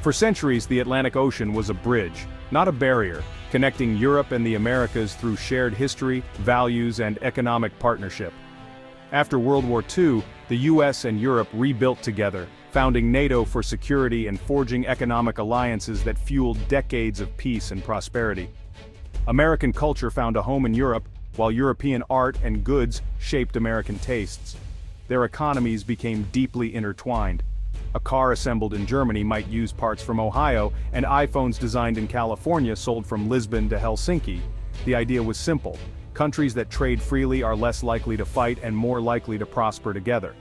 For centuries, the Atlantic Ocean was a bridge, not a barrier, connecting Europe and the Americas through shared history, values, and economic partnership. After World War II, the US and Europe rebuilt together, founding NATO for security and forging economic alliances that fueled decades of peace and prosperity. American culture found a home in Europe, while European art and goods shaped American tastes. Their economies became deeply intertwined. A car assembled in Germany might use parts from Ohio, and iPhones designed in California sold from Lisbon to Helsinki. The idea was simple: countries that trade freely are less likely to fight and more likely to prosper together.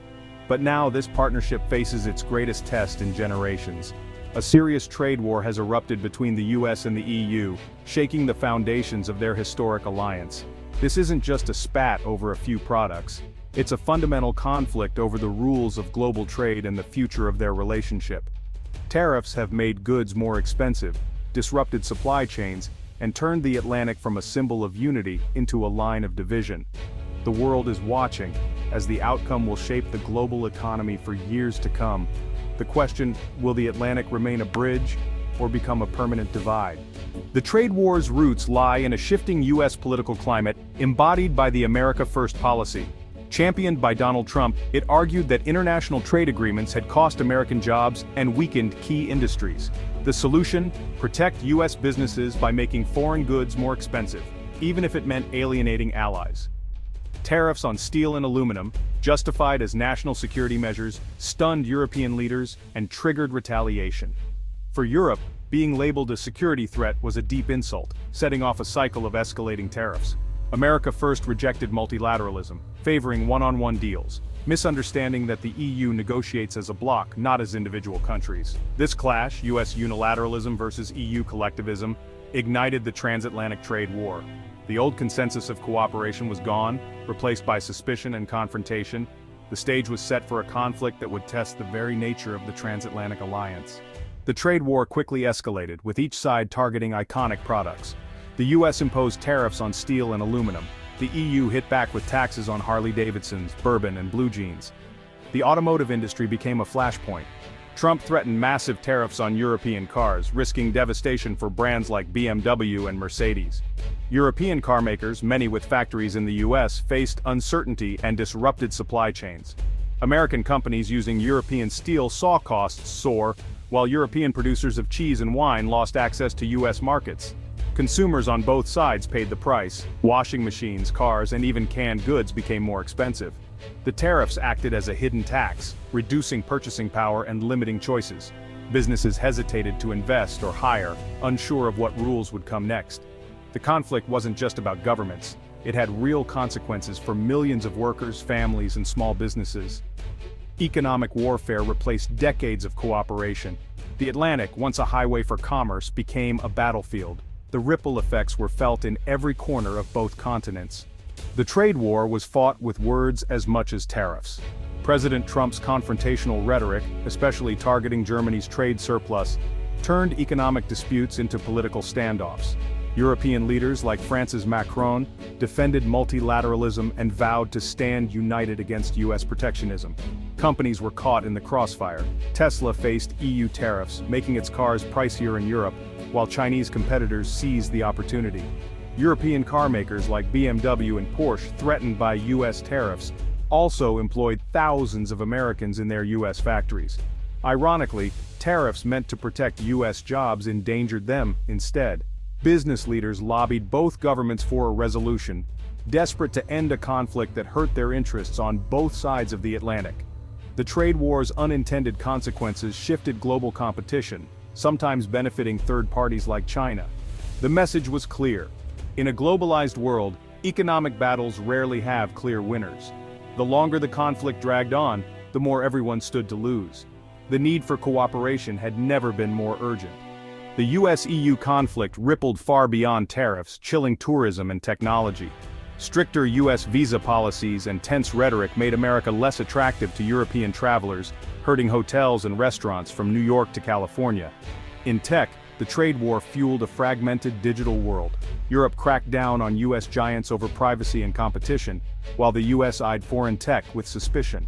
But now this partnership faces its greatest test in generations. A serious trade war has erupted between the US and the EU, shaking the foundations of their historic alliance. This isn't just a spat over a few products. It's a fundamental conflict over the rules of global trade and the future of their relationship. Tariffs have made goods more expensive, disrupted supply chains, and turned the Atlantic from a symbol of unity into a line of division. The world is watching, as the outcome will shape the global economy for years to come. The question, will the Atlantic remain a bridge, or become a permanent divide? The trade war's roots lie in a shifting US political climate, embodied by the America First policy. Championed by Donald Trump, it argued that international trade agreements had cost American jobs and weakened key industries. The solution? Protect US businesses by making foreign goods more expensive, even if it meant alienating allies. Tariffs on steel and aluminum, justified as national security measures, stunned European leaders and triggered retaliation. For Europe, being labeled a security threat was a deep insult, setting off a cycle of escalating tariffs. America first rejected multilateralism, favoring one-on-one deals, misunderstanding that the EU negotiates as a bloc, not as individual countries. This clash, US unilateralism versus EU collectivism, ignited the transatlantic trade war. The old consensus of cooperation was gone, replaced by suspicion and confrontation. The stage was set for a conflict that would test the very nature of the transatlantic alliance. The trade war quickly escalated, with each side targeting iconic products. The US imposed tariffs on steel and aluminum. The EU hit back with taxes on Harley-Davidsons, bourbon, and blue jeans. The automotive industry became a flashpoint. Trump threatened massive tariffs on European cars, risking devastation for brands like BMW and Mercedes. European carmakers, many with factories in the US, faced uncertainty and disrupted supply chains. American companies using European steel saw costs soar, while European producers of cheese and wine lost access to US markets. Consumers on both sides paid the price. Washing machines, cars, and even canned goods became more expensive. The tariffs acted as a hidden tax, reducing purchasing power and limiting choices. Businesses hesitated to invest or hire, unsure of what rules would come next. The conflict wasn't just about governments. It had real consequences for millions of workers, families, and small businesses. Economic warfare replaced decades of cooperation. The Atlantic, once a highway for commerce, became a battlefield. The ripple effects were felt in every corner of both continents. The trade war was fought with words as much as tariffs. President Trump's confrontational rhetoric, especially targeting Germany's trade surplus, turned economic disputes into political standoffs. European leaders like France's Macron defended multilateralism and vowed to stand united against US protectionism. Companies were caught in the crossfire. Tesla faced EU tariffs, making its cars pricier in Europe, while Chinese competitors seized the opportunity. European car makers like BMW and Porsche, threatened by US tariffs, also employed thousands of Americans in their US factories. Ironically, tariffs meant to protect US jobs endangered them instead. Business leaders lobbied both governments for a resolution, desperate to end a conflict that hurt their interests on both sides of the Atlantic. The trade war's unintended consequences shifted global competition, sometimes benefiting third parties like China. The message was clear. In a globalized world, economic battles rarely have clear winners. The longer the conflict dragged on, the more everyone stood to lose. The need for cooperation had never been more urgent. The US-EU conflict rippled far beyond tariffs, chilling tourism and technology. Stricter US visa policies and tense rhetoric made America less attractive to European travelers, hurting hotels and restaurants from New York to California. In tech, the trade war fueled a fragmented digital world. Europe cracked down on US giants over privacy and competition, while the US eyed foreign tech with suspicion.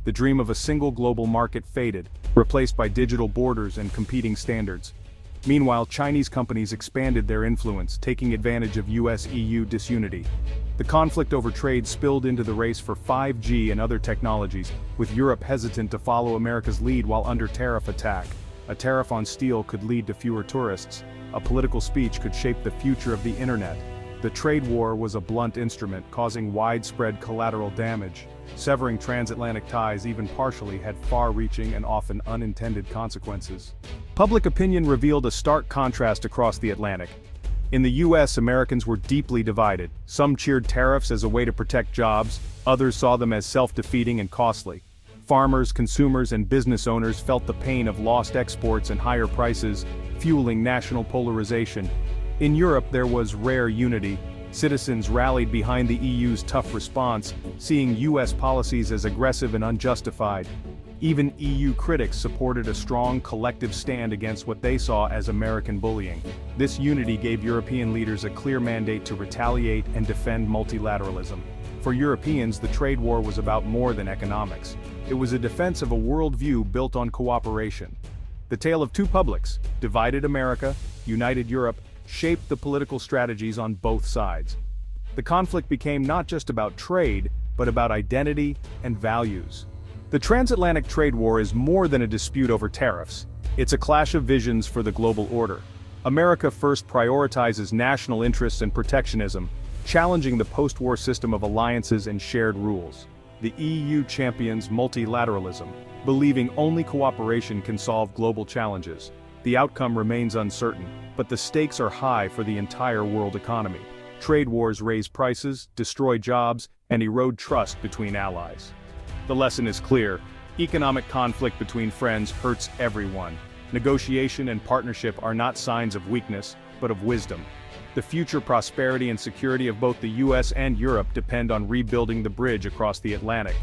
The dream of a single global market faded, replaced by digital borders and competing standards. Meanwhile, Chinese companies expanded their influence, taking advantage of US-EU disunity. The conflict over trade spilled into the race for 5G and other technologies, with Europe hesitant to follow America's lead while under tariff attack. A tariff on steel could lead to fewer tourists. A political speech could shape the future of the internet. The trade war was a blunt instrument, causing widespread collateral damage. Severing transatlantic ties even partially had far-reaching and often unintended consequences. Public opinion revealed a stark contrast across the Atlantic. In the US, Americans were deeply divided. Some cheered tariffs as a way to protect jobs, others saw them as self-defeating and costly. Farmers, consumers, and business owners felt the pain of lost exports and higher prices, fueling national polarization. In Europe, there was rare unity. Citizens rallied behind the EU's tough response, seeing US policies as aggressive and unjustified. Even EU critics supported a strong collective stand against what they saw as American bullying. This unity gave European leaders a clear mandate to retaliate and defend multilateralism. For Europeans, the trade war was about more than economics. It was a defense of a worldview built on cooperation. The tale of two publics, divided America, united Europe, shaped the political strategies on both sides. The conflict became not just about trade, but about identity and values. The transatlantic trade war is more than a dispute over tariffs. It's a clash of visions for the global order. America first prioritizes national interests and protectionism, challenging the post-war system of alliances and shared rules. The EU champions multilateralism, believing only cooperation can solve global challenges. The outcome remains uncertain, but the stakes are high for the entire world economy. Trade wars raise prices, destroy jobs, and erode trust between allies. The lesson is clear: economic conflict between friends hurts everyone. Negotiation and partnership are not signs of weakness, but of wisdom. The future prosperity and security of both the US and Europe depend on rebuilding the bridge across the Atlantic.